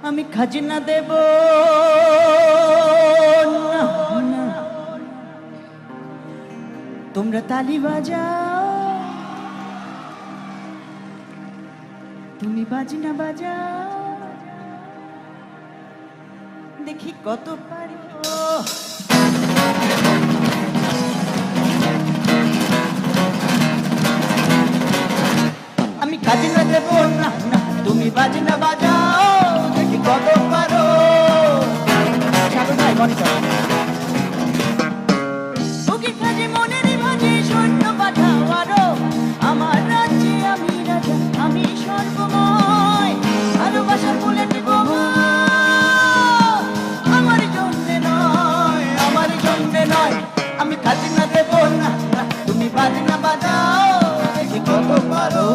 আমি খাজনা দেব না, না। তোমরা তালি বাজাও, তুমি বাজনা বাজাও, দেখি কত পারি। আমি খাজনা দেব না, না। তুমি বাজনা বাজাও, দেখি কত পারো। বুকের কাজে মনের ভাজে সৈন্য পাঠাও আরো। আমার রাজ্যে আমি রাজা, আমি সর্বময়। ভালোবাসার ফুলে দেব আমার জন্যে নয়, আমার জন্যে নয়। আমি খাজনা দেব না, না। তুমি বাজনা বাজাও, দেখি কত পারো।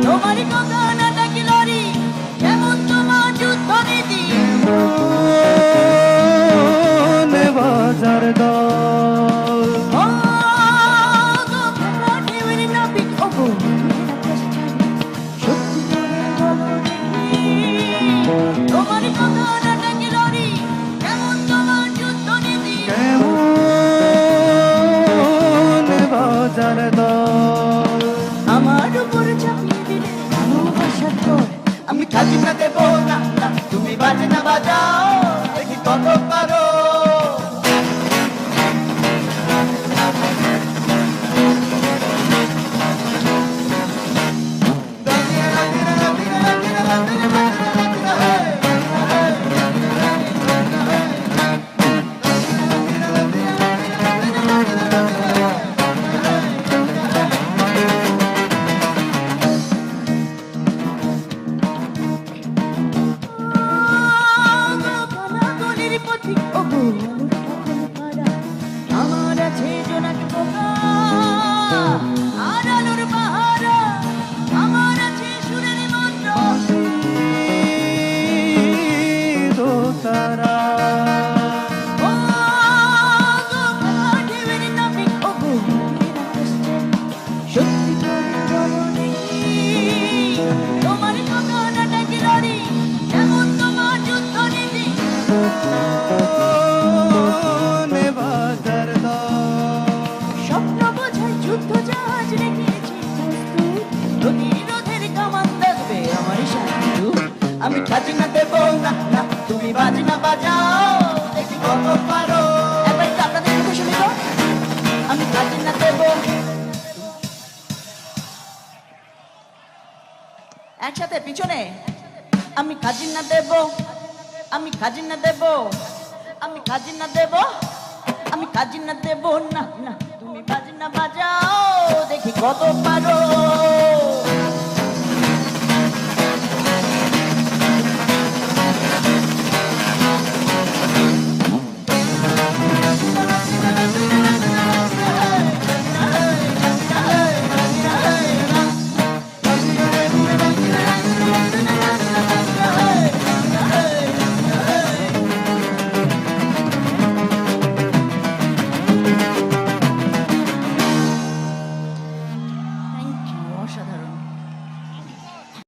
তোমারই কথা না ডাকি লরি, যেমন তোমার যুদ্ধ নীতি। বাজার দল তোমারই কথা না ডাকি লরি, যেমন তোমার যুদ্ধ নীতি। বাজার দল আমার উপর চাপিয়ে দিলে ভালোবাসার তোর। আমি খাজনা দেব না, না। তুমি বাজনা বাজাও, দেখি কত পারো। আমার আছে জোনাক পোকা আর আলোর পাহারা, আমার আছে সুরের মন্ত্র। দোতারা সত্যি তোমার কথা না ডাকি লড়ি, যেমন তোমার যুদ্ধ নীতি। বাজার দল স্বপ্ন বোঝাই যুদ্ধ জাহাজ রেখেছি প্রস্তুত, প্রতিরোধের কামান দেখবে আমার সাথে। আমি খাজনা দেব না, না। তুমি বাজনা বাজাও, দেখি কত পারো। একবার একটু আপনাদের মুখে শুনি তো। আমি খাজনা দেব, একসাথে পিছনে। আমি খাজনা দেব, আমি খাজনা দেব, আমি খাজনা দেব, আমি খাজনা দেব না, না। তুমি বাজনা বাজাও, দেখি কত পারো।